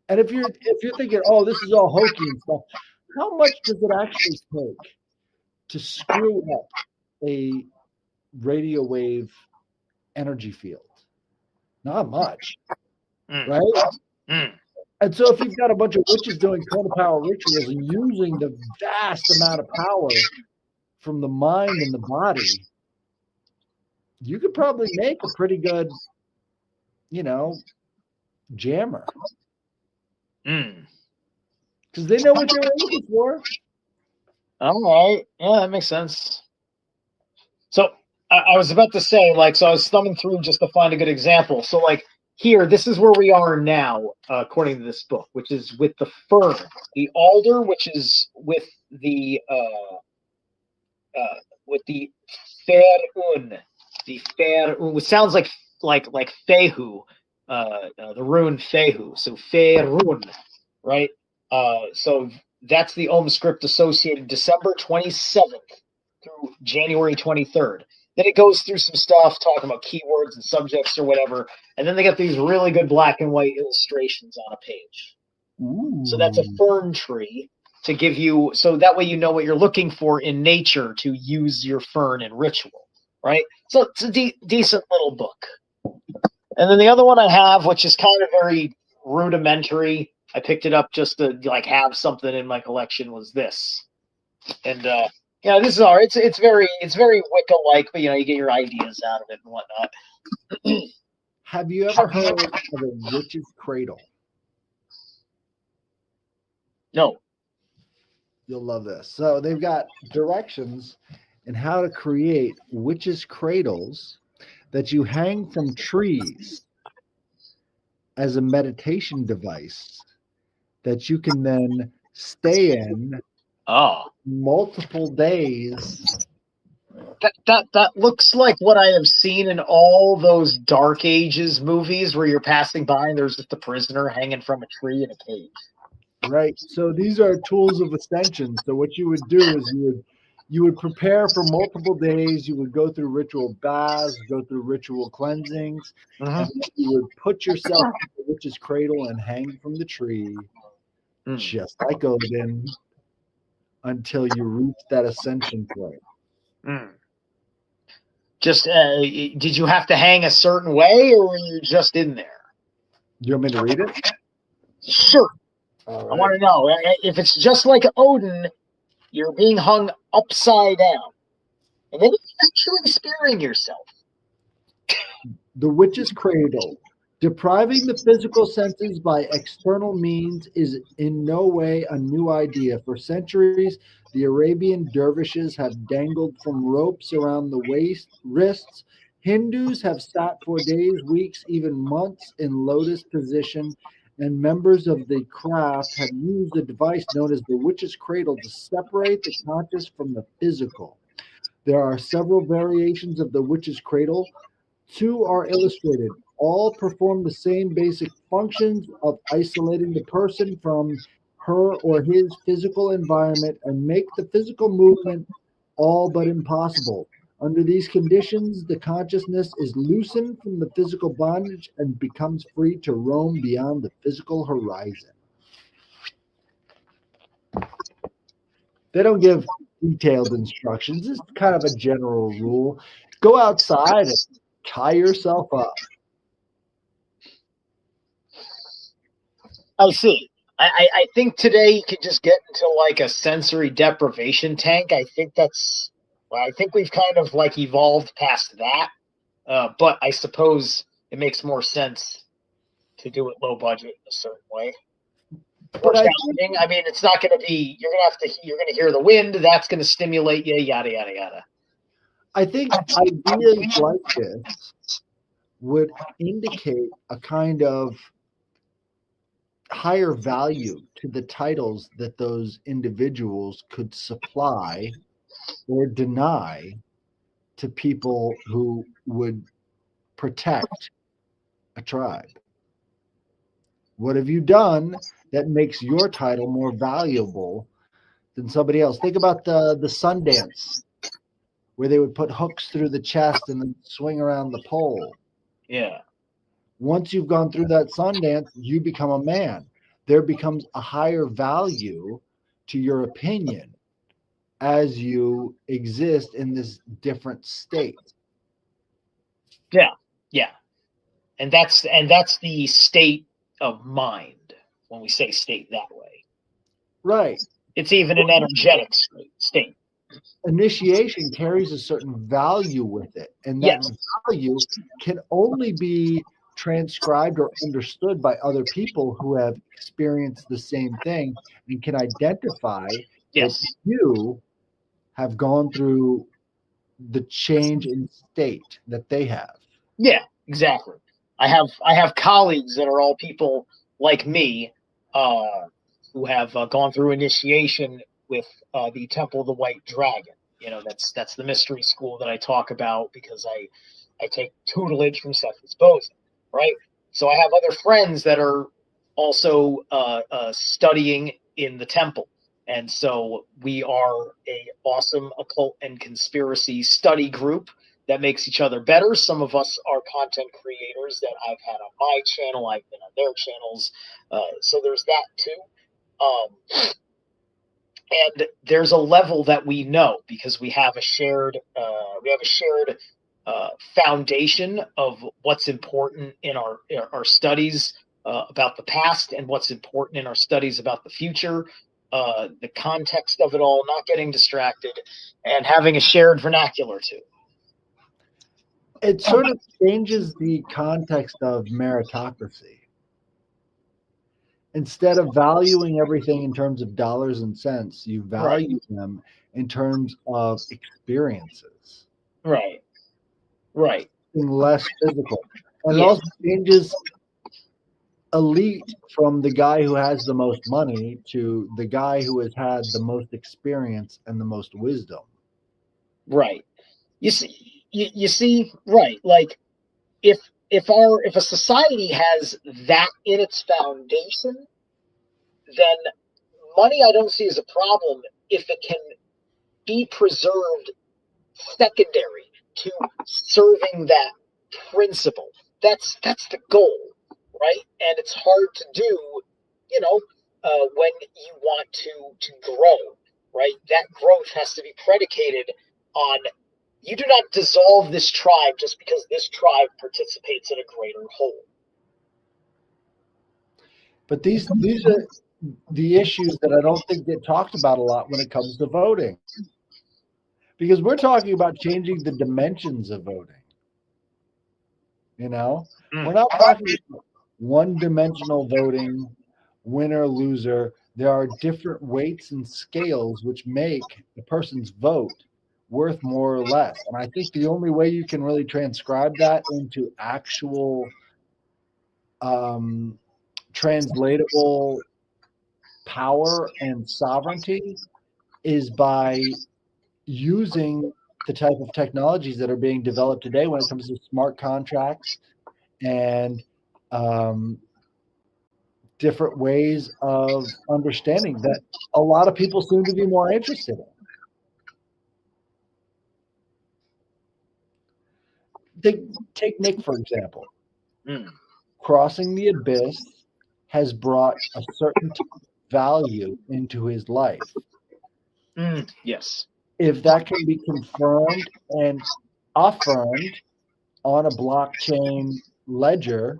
And if you're thinking, oh, this is all hokey and stuff, how much does it actually take to screw up a radio wave energy field? Not much, right? And so if you've got a bunch of witches doing Cone of Power rituals and using the vast amount of power from the mind and the body, you could probably make a pretty good, jammer. Because they know what they were looking for. All right. Yeah, that makes sense. So I was about to say, so I was thumbing through just to find a good example. So, here, this is where we are now, according to this book, which is with the fern, the alder, which is with the ferun, which sounds like fehu, the rune fehu. So ferun, right? So that's the Ohm script associated December 27th through January 23rd. Then it goes through some stuff talking about keywords and subjects or whatever. And then they get these really good black and white illustrations on a page. So that's a Ooh. fern tree to give you, so that way you know what you're looking for in nature to use your fern in ritual, right? So it's a decent little book. And then the other one I have, which is kind of very rudimentary, I picked it up just to like have something in my collection, was this. And yeah, this is all right. It's very Wicca like, but you get your ideas out of it and whatnot. Have you ever heard of a witch's cradle? No. You'll love this. So they've got directions in how to create witches' cradles that you hang from trees as a meditation device that you can then stay in Oh. multiple days. That looks like what I have seen in all those Dark Ages movies where you're passing by and there's just a prisoner hanging from a tree in a cage. Right. So these are tools of ascension. So what you would do is you would prepare for multiple days. You would go through ritual baths, go through ritual cleansings, and then you would put yourself in the witch's cradle and hang from the tree, just like Odin, until you reach that ascension point. Just did you have to hang a certain way, or were you just in there? You want me to read it? Sure. All I want right. to know if it's just like Odin, you're being hung upside down, and then you're actually spearing yourself. The witch's cradle. Depriving the physical senses by external means is in no way a new idea. For centuries, the Arabian dervishes have dangled from ropes around the wrists. Hindus have sat for days, weeks, even months in lotus position, and members of the craft have used a device known as the witch's cradle to separate the conscious from the physical. There are several variations of the witch's cradle. Two are illustrated. All perform the same basic functions of isolating the person from her or his physical environment and make the physical movement all but impossible. Under these conditions, the consciousness is loosened from the physical bondage and becomes free to roam beyond the physical horizon. They don't give detailed instructions. It's kind of a general rule. Go outside and tie yourself up. I see. I think today you could just get into like a sensory deprivation tank. I think we've kind of like evolved past that. But I suppose it makes more sense to do it low budget in a certain way. Or challenging. I mean, it's not going to be. You're going to hear the wind. That's going to stimulate you. Yada yada yada. I think ideas like this would indicate a kind of higher value to the titles that those individuals could supply or deny to people who would protect a tribe. What have you done that makes your title more valuable than somebody else? Think about the Sundance, where they would put hooks through the chest and then swing around the pole. Yeah. Once you've gone through that Sundance, you become a man. There becomes a higher value to your opinion as you exist in this different state. Yeah. Yeah. And that's the state of mind when we say state that way. Right. It's even an energetic state. Initiation carries a certain value with it, and that value can only be transcribed or understood by other people who have experienced the same thing and can identify that you have gone through the change in state that they have. Yeah, exactly. I have colleagues that are all people like me who have gone through initiation with the Temple of the White Dragon. That's the mystery school that I talk about because I take tutelage from Cephas Bozen, right? So I have other friends that are also studying in the temple. And so we are a awesome occult and conspiracy study group that makes each other better. Some of us are content creators that I've had on my channel, I've been on their channels, so there's that too. And there's a level that we know because we have a shared foundation of what's important in our studies about the past and what's important in our studies about the future, the context of it all, not getting distracted, and having a shared vernacular too. It sort of changes the context of meritocracy. Instead of valuing everything in terms of dollars and cents, you value them in terms of experiences. Right. Less physical. And it also changes elite from the guy who has the most money to the guy who has had the most experience and the most wisdom. Right. You see, right. Like if a society has that in its foundation, then money I don't see as a problem if it can be preserved secondary to serving that principle. That's the goal, right? And it's hard to do, when you want to grow, right? That growth has to be predicated on you do not dissolve this tribe just because this tribe participates in a greater whole. But these are the issues that I don't think get talked about a lot when it comes to voting. Because we're talking about changing the dimensions of voting. We're not talking about one-dimensional voting, winner, loser. There are different weights and scales which make a person's vote worth more or less. And I think the only way you can really transcribe that into actual translatable power and sovereignty is by using the type of technologies that are being developed today when it comes to smart contracts and different ways of understanding that a lot of people seem to be more interested in. Take Nick, for example. Crossing the Abyss has brought a certain value into his life. Yes. If that can be confirmed and affirmed on a blockchain ledger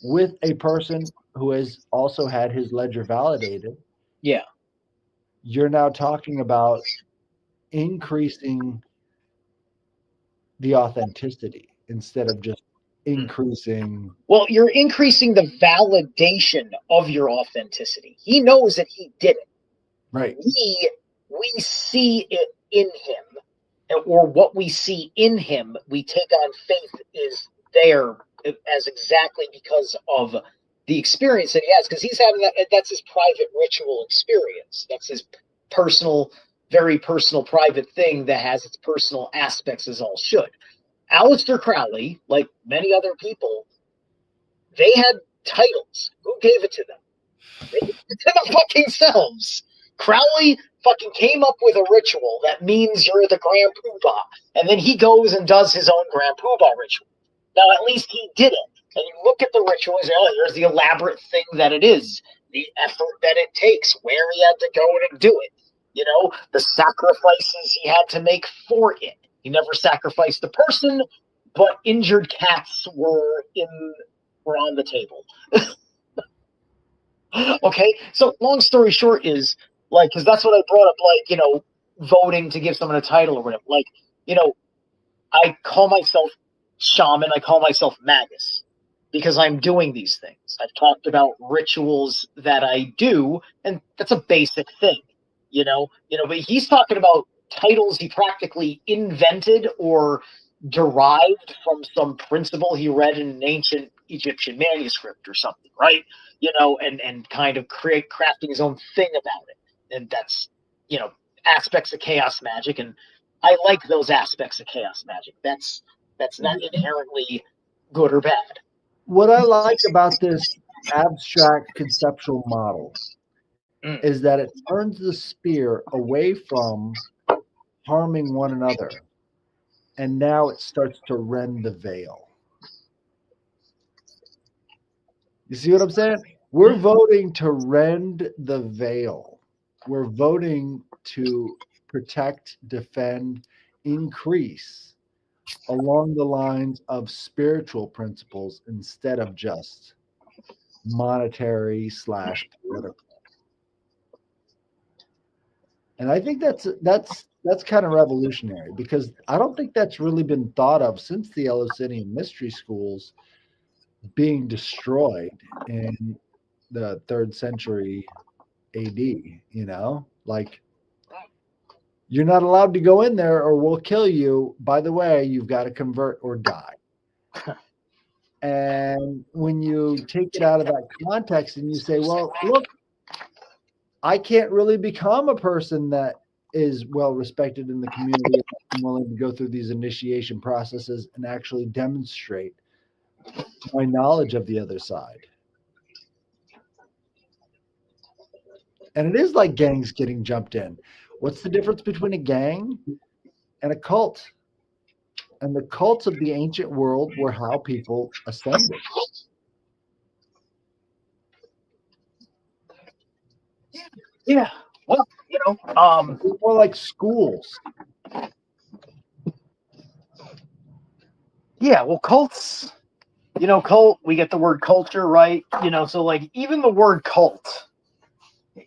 with a person who has also had his ledger validated, you're now talking about increasing the authenticity instead of just increasing. Well, you're increasing the validation of your authenticity. He knows that he did it. Right. We see it in him, or what we see in him, we take on faith is there as exactly because of the experience that he has, because he's having that's his private ritual experience. That's his personal, very personal, private thing that has its personal aspects, as all should. Aleister Crowley, like many other people, they had titles. Who gave it to them? They gave it to the fucking selves. Crowley fucking came up with a ritual that means you're the Grand Poobah, and then he goes and does his own Grand Poobah ritual. Now, at least he did it. And you look at the ritual and say, oh, here's the elaborate thing that it is, the effort that it takes, where he had to go to do it, the sacrifices he had to make for it. He never sacrificed a person, but injured cats were on the table. Okay, so long story short is, because that's what I brought up, voting to give someone a title or whatever. I call myself shaman, I call myself magus, because I'm doing these things. I've talked about rituals that I do, and that's a basic thing, but he's talking about titles he practically invented or derived from some principle he read in an ancient Egyptian manuscript or something, right? And kind of crafting his own thing about it. And that's, aspects of chaos magic. And I like those aspects of chaos magic. That's not inherently good or bad. What I like about this abstract conceptual model is that it turns the spear away from harming one another and now it starts to rend the veil. You see what I'm saying? We're voting to rend the veil. We're voting to protect, defend, increase along the lines of spiritual principles instead of just monetary / political. And I think that's kind of revolutionary, because I don't think that's really been thought of since the Eleusinian mystery schools being destroyed in the 3rd century AD, like, you're not allowed to go in there or we'll kill you. By the way, you've got to convert or die. And when you take it out of that context and you say, well, look, I can't really become a person that is well respected in the community. I'm willing to go through these initiation processes and actually demonstrate my knowledge of the other side. And it is like gangs getting jumped in. What's the difference between a gang and a cult? And the cults of the ancient world were how people ascended. Yeah. Well, They're more like schools. Yeah, well, cults, cult, we get the word culture, right? So like even the word cult,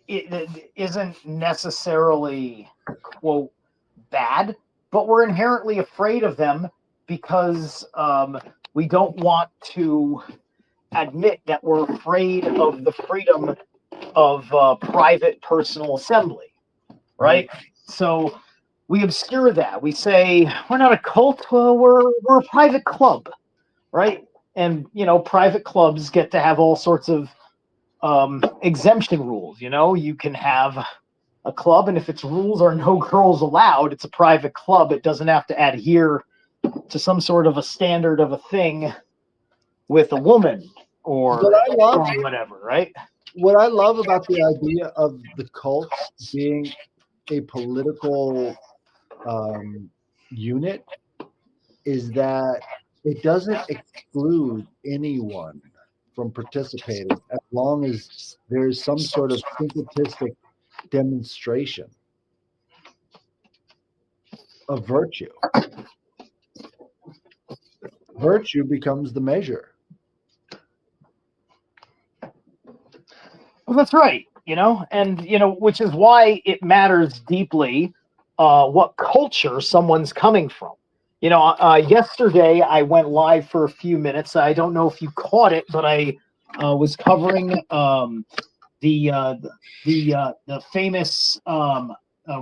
it isn't necessarily, quote, bad, but we're inherently afraid of them because we don't want to admit that we're afraid of the freedom of private personal assembly, right? So we obscure that. We say we're not a cult, well, we're a private club, right? And private clubs get to have all sorts of exemption rules. You can have a club, and if its rules are no girls allowed, it's a private club. It doesn't have to adhere to some sort of a standard of a thing with a woman or whatever, right? What I love about the idea of the cults being a political unit is that it doesn't exclude anyone from participating as long as there is some sort of syncretistic demonstration of virtue. Virtue becomes the measure. Well, that's right, and which is why it matters deeply what culture someone's coming from. Yesterday I went live for a few minutes. I don't know if you caught it, but I was covering the famous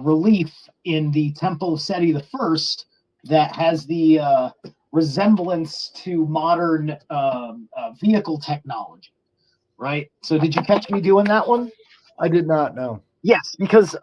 relief in the Temple of Seti I that has the resemblance to modern vehicle technology. Right. So did you catch me doing that one? I did not know. Yes, because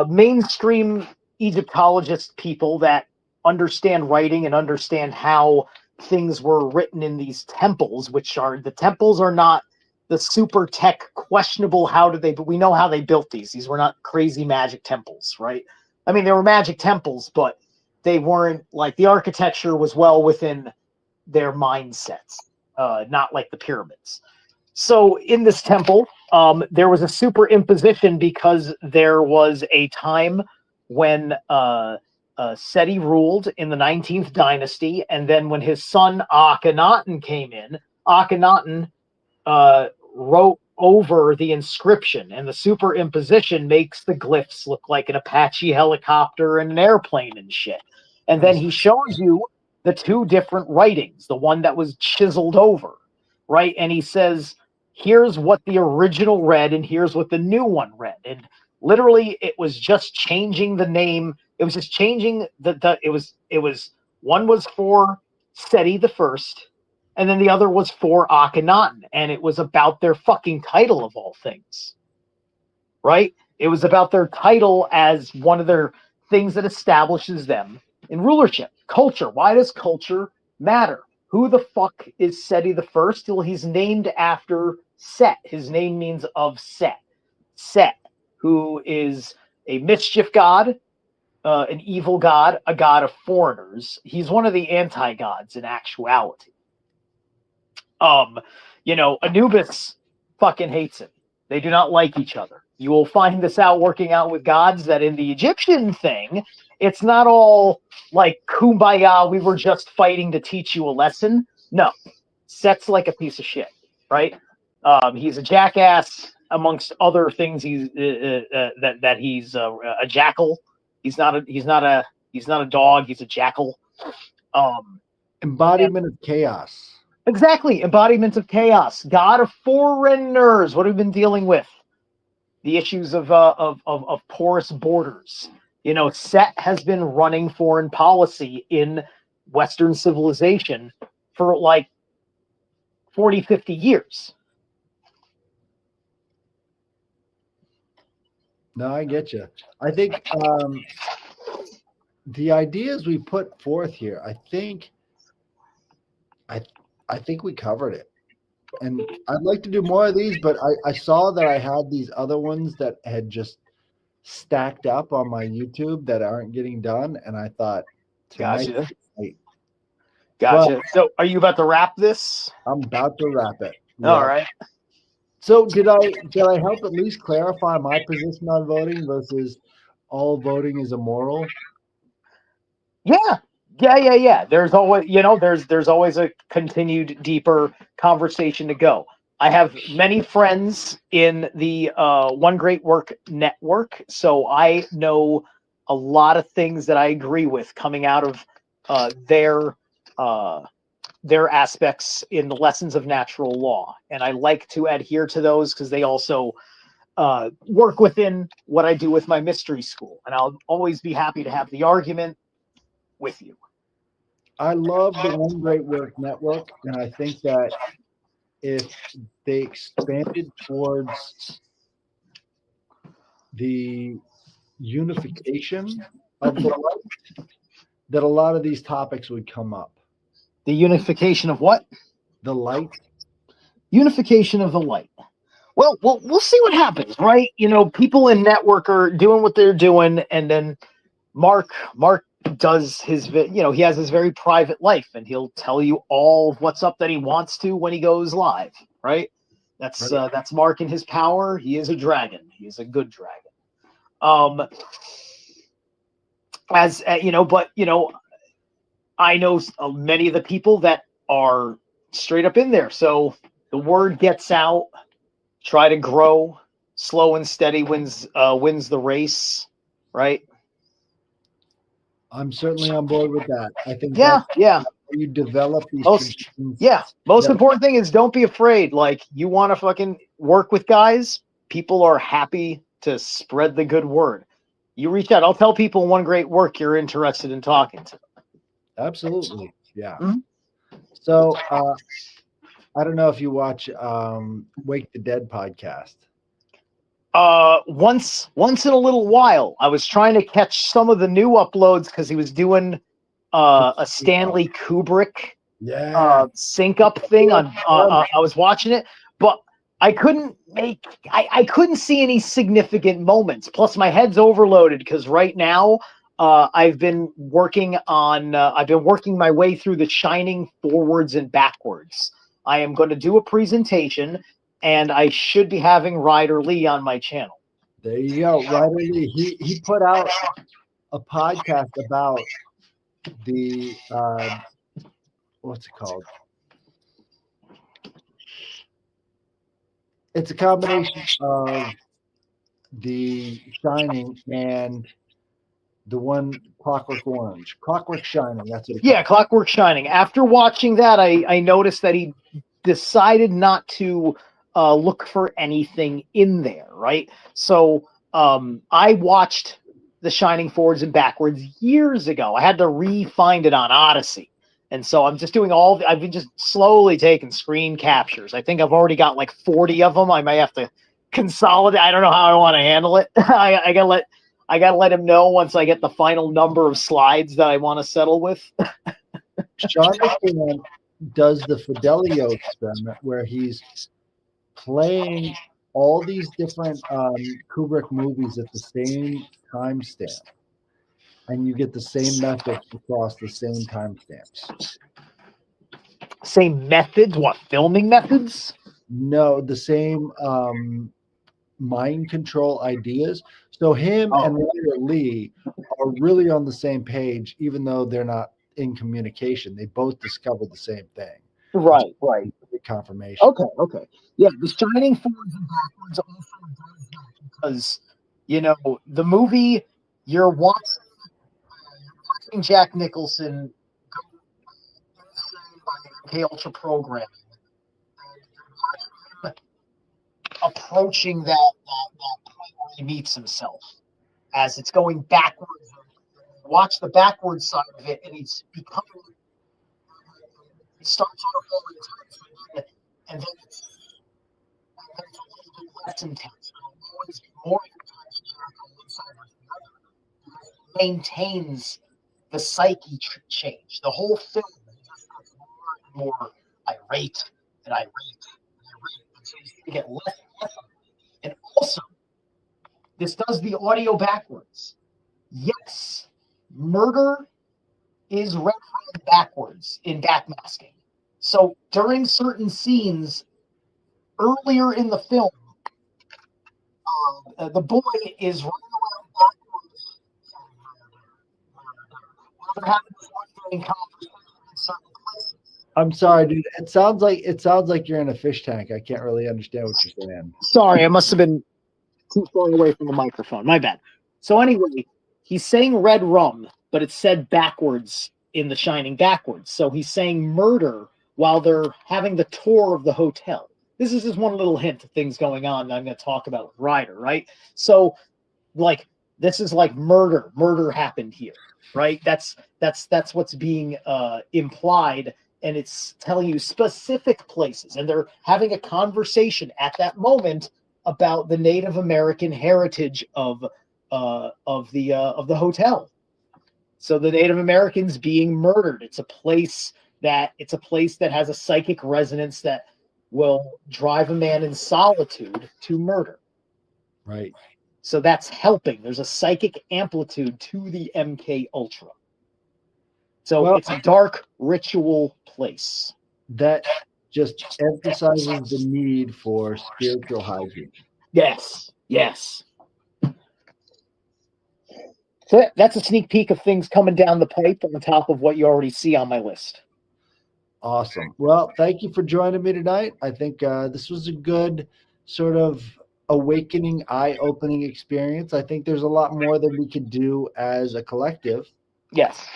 mainstream Egyptologist people that understand writing and understand how things were written in these temples, the temples are not the super tech questionable. But we know how they built these. These were not crazy magic temples, right? I mean, they were magic temples, but they weren't like the architecture was well within their mindsets, not like the pyramids. So in this temple, there was a superimposition because there was a time when Seti ruled in the 19th dynasty, and then when his son Akhenaten came in, Akhenaten wrote over the inscription, and the superimposition makes the glyphs look like an Apache helicopter and an airplane and shit. And then he shows you the two different writings, the one that was chiseled over, right? And he says, here's what the original read and here's what the new one read. And literally it was just changing the name. It was just changing it was one was for Seti the First, and then the other was for Akhenaten, and it was about their fucking title of all things. Right? It was about their title as one of their things that establishes them in rulership. Culture. Why does culture matter? Who the fuck is Seti the First? Well, he's named after Set. His name means of Set. Set, who is a mischief god, an evil god, a god of foreigners. He's one of the anti-gods in actuality. Anubis fucking hates him. They do not like each other. You will find this out working out with gods that in the Egyptian thing, it's not all like kumbaya, we were just fighting to teach you a lesson. No. Set's like a piece of shit, right? He's a jackass amongst other things. He's he's a jackal. He's not a dog, he's a jackal. Embodiment of chaos. Exactly. Embodiment of chaos. God of foreigners. What have we been dealing with? The issues of porous borders. Set has been running foreign policy in Western civilization for like 40, 50 years. No, I get you. I think the ideas we put forth here, I think we covered it. And I'd like to do more of these, but I saw that I had these other ones that had just stacked up on my YouTube that aren't getting done, and I thought, Gotcha. Tonight, Gotcha. well, So are you about to wrap this? I'm about to wrap it. All right. So did I help at least clarify my position on voting versus all voting is immoral? Yeah. There's always, there's always a continued deeper conversation to go. I have many friends in the One Great Work network, so I know a lot of things that I agree with coming out of their aspects in the lessons of natural law, and I like to adhere to those because they also work within what I do with my mystery school, and I'll always be happy to have the argument with you. I love the One Great Work network, and I think that if they expanded towards the unification of the light, that a lot of these topics would come up. The unification of what? The light. Unification of the light. Well, we'll see what happens, right? People in network are doing what they're doing, and then Mark does his, he has his very private life, and he'll tell you all of what's up that he wants to when he goes live, right? That's Mark and his power. He is a dragon. He is a good dragon. I know many of the people that are straight up in there. So the word gets out. Try to grow. Slow and steady wins the race, right? I'm certainly on board with that. I think you develop these traditions. Yeah. Most important thing is don't be afraid. Like, you want to fucking work with guys, people are happy to spread the good word. You reach out. I'll tell people One Great Work you're interested in talking to. Absolutely. Yeah. Mm-hmm. So I don't know if you watch Wake the Dead podcast. Once in a little while. I was trying to catch some of the new uploads because he was doing a Stanley Kubrick sync up thing on I was watching it, but I couldn't see any significant moments. Plus my head's overloaded because right now I've been working my way through The Shining forwards and backwards. I am going to do a presentation, and I should be having Ryder Lee on my channel. There you go. Ryder Lee. He put out a podcast about the what's it called? It's a combination of The Shining and the one Clockwork Orange. Clockwork Shining, that's it. Yeah, Clockwork Shining. After watching that, I noticed that he decided not to look for anything in there, right? So I watched The Shining forwards and backwards years ago. I had to re-find it on Odyssey. And so I'm just doing I've been just slowly taking screen captures. I think I've already got like 40 of them. I might have to consolidate. I don't know how I want to handle it. I gotta let him know once I get the final number of slides that I want to settle with. Sean McKinnon does the Fidelio experiment where he's playing all these different Kubrick movies at the same timestamp. and you get the same methods across the same timestamps. Same methods? What, filming methods? No, the same mind control ideas. So him and Ryder Lee are really on the same page, even though they're not in communication. They both discovered the same thing. Right, right. Confirmation. Okay. Yeah, the Shining forwards and backwards also does that because, the movie you're watching Jack Nicholson go insane by MK Ultra programming, and approaching that point where he meets himself as it's going backwards. Watch the backwards side of it, and he's becoming. It starts off all intense, and then it's a little bit less intense. It'll always be more intense on one side versus the other because it maintains the psyche change. The whole film just gets more and more irate and irate and irate until you get less and less. And also, this does the audio backwards. Yes, murder is read backwards in backmasking. So during certain scenes earlier in the film, the boy is running around backwards. They're having this ongoing conversation in certain places. I'm sorry, dude. It sounds like you're in a fish tank. I can't really understand what you're saying. Sorry, I must have been too far away from the microphone. My bad. So anyway, he's saying red rum, but it's said backwards in The Shining backwards. So he's saying murder while they're having the tour of the hotel. This is just one little hint of things going on that I'm going to talk about with Ryder, right? So, this is like murder. Murder happened here, right? That's what's being implied, and it's telling you specific places, and they're having a conversation at that moment about the Native American heritage of the hotel. So the Native Americans being murdered. It's a place that has a psychic resonance that will drive a man in solitude to murder. Right. So that's helping. There's a psychic amplitude to the MK Ultra. So it's a dark ritual place. That just emphasizes the need for spiritual hygiene. Yes. So that's a sneak peek of things coming down the pipe on top of what you already see on my list. Awesome. Well, thank you for joining me tonight. I think this was a good sort of awakening, eye-opening experience. I think there's a lot more that we could do as a collective. Yes.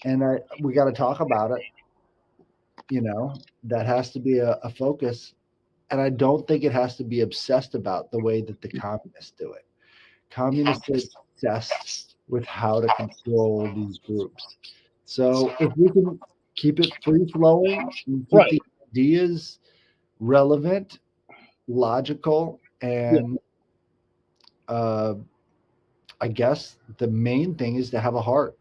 And we got to talk about it. That has to be a focus. And I don't think it has to be obsessed about the way that the communists do it. Communists are obsessed with how to control these groups. So if we can keep it free-flowing and keep the ideas relevant, logical, and I guess the main thing is to have a heart.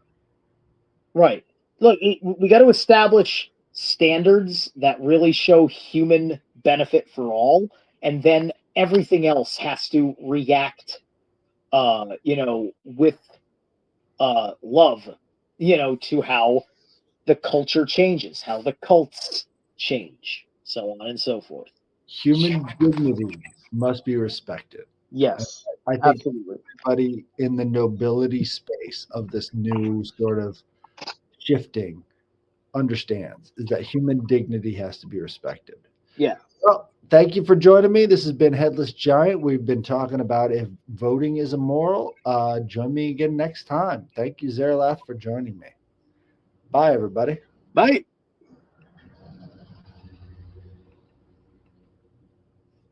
Right. Look, we got to establish standards that really show human benefit for all, and then everything else has to react, with love, to how the culture changes, how the cults change, so on and so forth. Human dignity must be respected. Yes, I think absolutely. Everybody in the nobility space of this new sort of shifting understands is that human dignity has to be respected. Yeah. Well, thank you for joining me. This has been Headless Giant. We've been talking about if voting is immoral. Join me again next time. Thank you, Zeralath, for joining me. Bye, everybody. Bye.